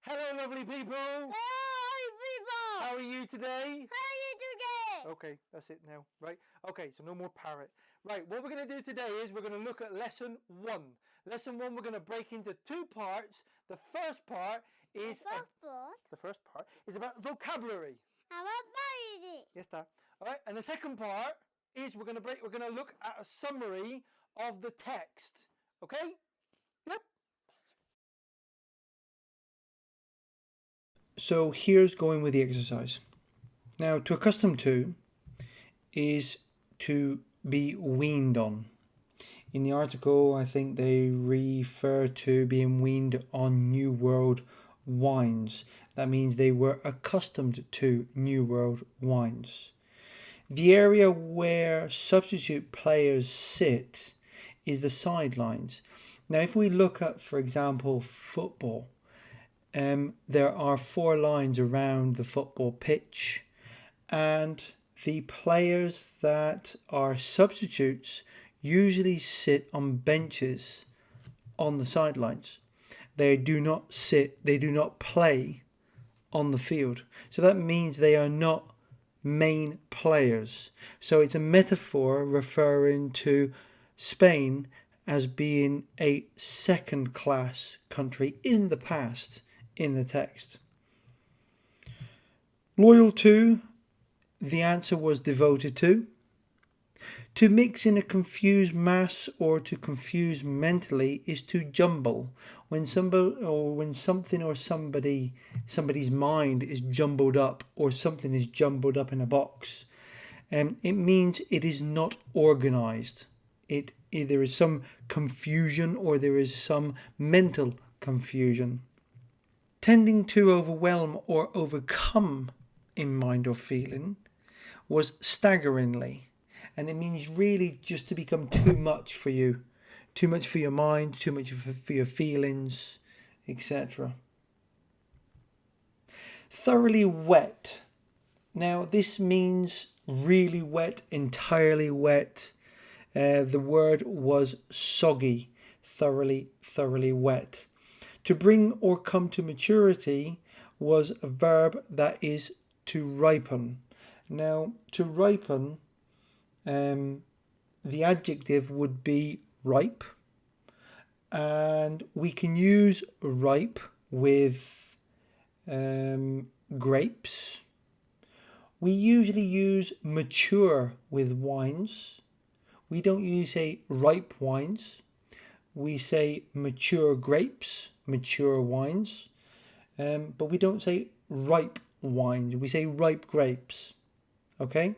Hello, lovely people. Hello, people. How are you today? How are you today? Okay, that's it now. Right. Okay, so no more parrot. Right, what we're going to do today is we're going to look at lesson 1. Lesson 1 we're going to break into 2 parts. The first part is about vocabulary. How about it? Esta. All right, and the second part is we're going to look at a summary of the text. Okay? Yep. So here's going with the exercise. Now, to accustom to is to be weaned on. In the article, I think they refer to being weaned on New World wines. That means they were accustomed to New World wines. The area where substitute players sit is the sidelines. Now, if we look at, for example, football, there are 4 lines around the football pitch, and the players that are substitutes usually sit on benches on the sidelines. They do not play on the field. So that means they are not main players. So it's a metaphor referring to Spain as being a second-class country in the past in the text. Loyal to, the answer was devoted to. To mix in a confused mass or to confuse mentally is to jumble. When something or somebody's mind is jumbled up, or something is jumbled up in a box, it means it is not organized. There is some confusion, or there is some mental confusion. Tending to overwhelm or overcome in mind or feeling was staggeringly, and it means really just to become too much for you, too much for your mind, too much for your feelings, etc. Thoroughly wet. Now this means really wet, entirely wet. The word was soggy, thoroughly wet. To bring or come to maturity was a verb that is to ripen. Now, to ripen, the adjective would be ripe, and we can use ripe with grapes. We usually use mature with wines. We don't use say ripe wines. We say mature grapes, mature wines, but we don't say ripe wines. We say ripe grapes. Okay?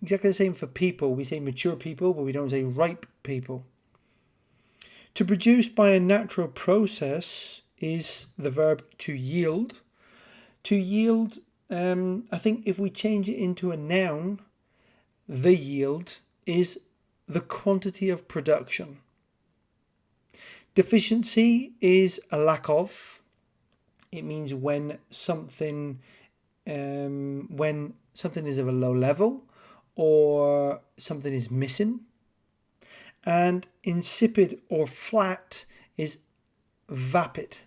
Exactly the same for people. We say mature people, but we don't say ripe people. To produce by a natural process is the verb to yield. To yield, I think if we change it into a noun, the yield is the quantity of production. Deficiency is a lack of. It means when something is of a low level or something is missing. And insipid or flat is vapid.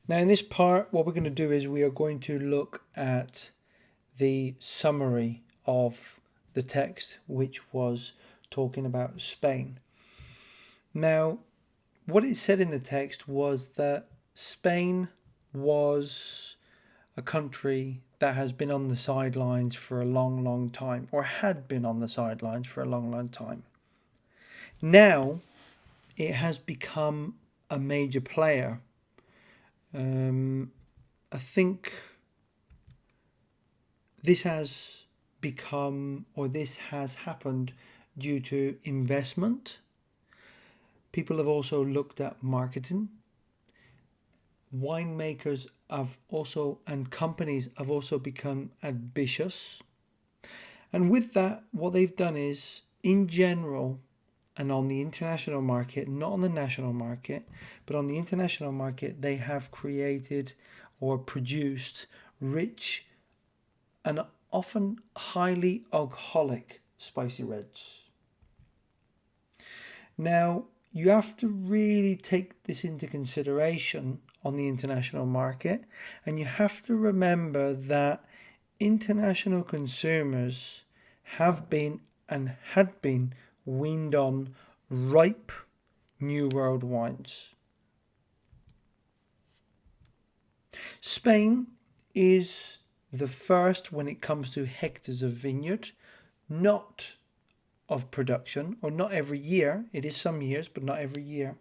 Now in this part, what we're going to do is we are going to look at the summary of the text, which was talking about Spain. Now, what it said in the text was that Spain was a country that has been on the sidelines for a long time, or had been on the sidelines for a long time. Now, it has become a major player. I think this has happened due to investment. People have also looked at marketing. Winemakers and companies have also become ambitious. And with that, what they've done is, in general, and on the international market, not on the national market, but on the international market, they have created or produced rich and often highly alcoholic spicy reds. Now, you have to really take this into consideration on the international market, and you have to remember that international consumers have been and had been weaned on ripe New World wines. Spain is the first when it comes to hectares of vineyard, not of production, or not every year. It is some years, but not every year.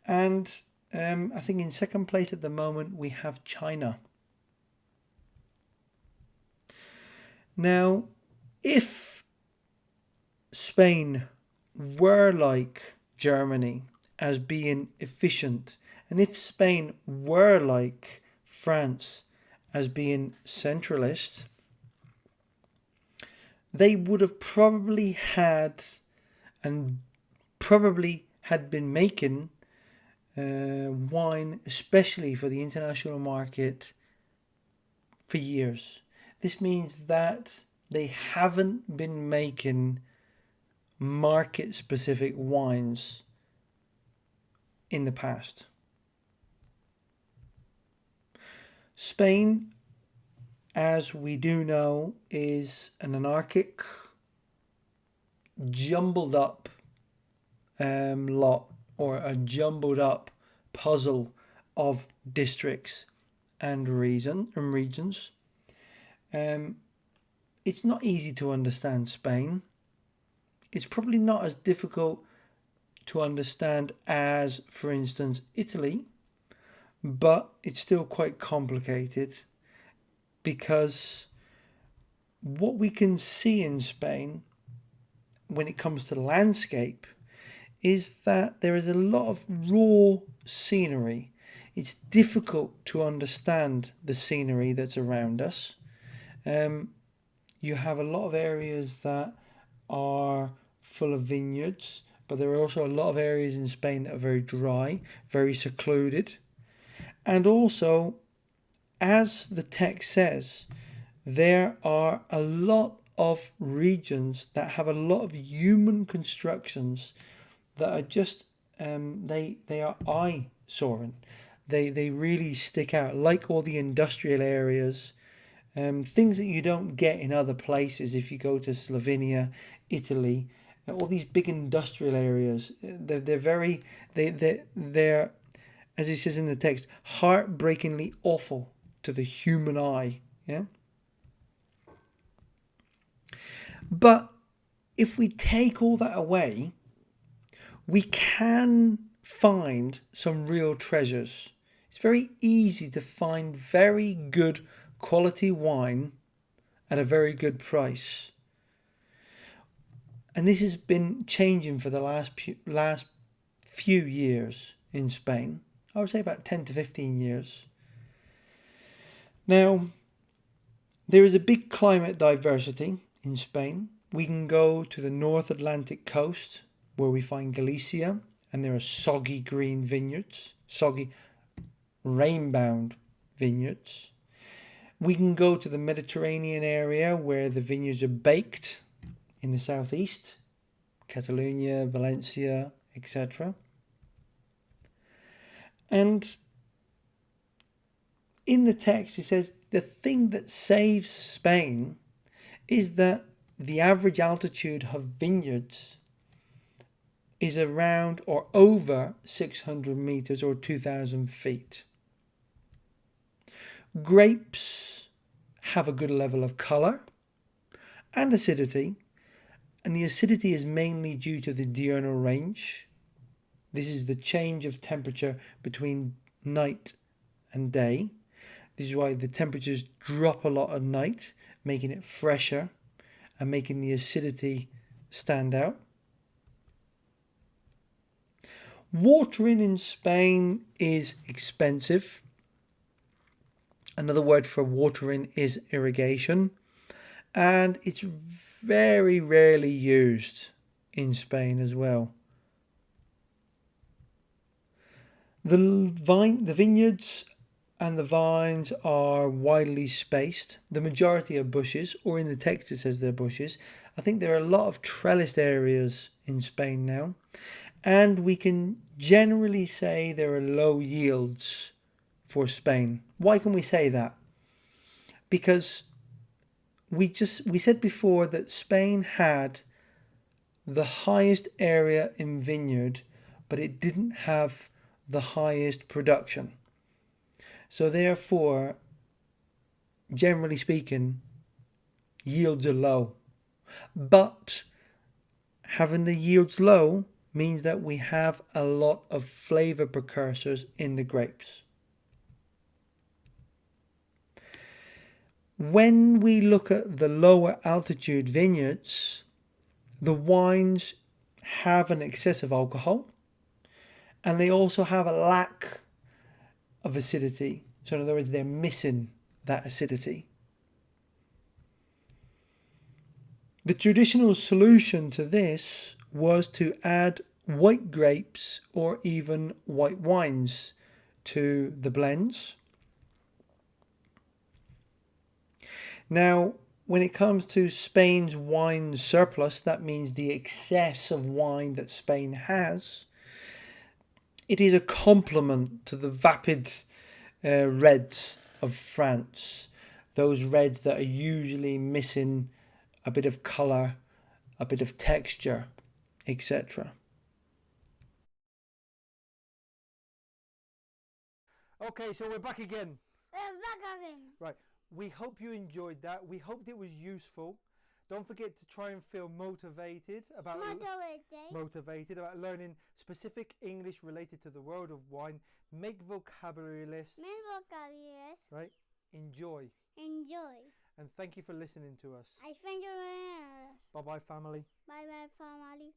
And I think in second place at the moment we have China. Now, if Spain were like Germany as being efficient, and if Spain were like France as being centralist, they would have probably had been making wine, especially for the international market, for years. This means that they haven't been making market-specific wines in the past. Spain, as we do know, is an anarchic, jumbled up lot, or a jumbled up puzzle of districts and regions. It's not easy to understand Spain. It's probably not as difficult to understand as, for instance, Italy, but it's still quite complicated, because what we can see in Spain when it comes to landscape is that there is a lot of raw scenery. It's difficult to understand the scenery that's around us. You have a lot of areas that are full of vineyards, but there are also a lot of areas in Spain that are very dry, very secluded. And also, as the text says, there are a lot of regions that have a lot of human constructions that are just, they are eye-soaring. They really stick out, like all the industrial areas, things that you don't get in other places. If you go to Slovenia, Italy, all these big industrial areas, they're as it says in the text, heartbreakingly awful to the human eye. Yeah. But if we take all that away, we can find some real treasures. It's very easy to find very good quality wine at a very good price. And this has been changing for the last few years in Spain. I would say about 10 to 15 years. Now, there is a big climate diversity in Spain. We can go to the North Atlantic coast, where we find Galicia, and there are soggy green vineyards, soggy rain-bound vineyards. We can go to the Mediterranean area, where the vineyards are baked in the southeast, Catalonia, Valencia, etc. And in the text it says the thing that saves Spain is that the average altitude of vineyards is around or over 600 meters or 2,000 feet. Grapes have a good level of colour and acidity, and the acidity is mainly due to the diurnal range. This is the change of temperature between night and day. This is why the temperatures drop a lot at night, making it fresher and making the acidity stand out. Watering in Spain is expensive. Another word for watering is irrigation, and it's very rarely used in Spain as well. The vineyards and the vines are widely spaced. The majority are bushes, or in the text it says they're bushes. I think there are a lot of trellised areas in Spain now, And we can generally say there are low yields for Spain. Why can we say that? Because we said before that Spain had the highest area in vineyard, but it didn't have the highest production. So therefore, generally speaking, yields are low. But having the yields low means that we have a lot of flavor precursors in the grapes. When we look at the lower altitude vineyards, the wines have an excessive alcohol, and they also have a lack of acidity. So in other words, they're missing that acidity. The traditional solution to this was to add white grapes or even white wines to the blends. Now, when it comes to Spain's wine surplus, that means the excess of wine that Spain has, it is a complement to the vapid reds of France, those reds that are usually missing a bit of colour, a bit of texture, etc. Okay, so we're back again. Right, we hope you enjoyed that. We hoped it was useful. Don't forget to try and feel motivated about learning specific English related to the world of wine. Make vocabulary lists. Right? Enjoy. And thank you for listening to us. Bye bye, family. Bye bye, family.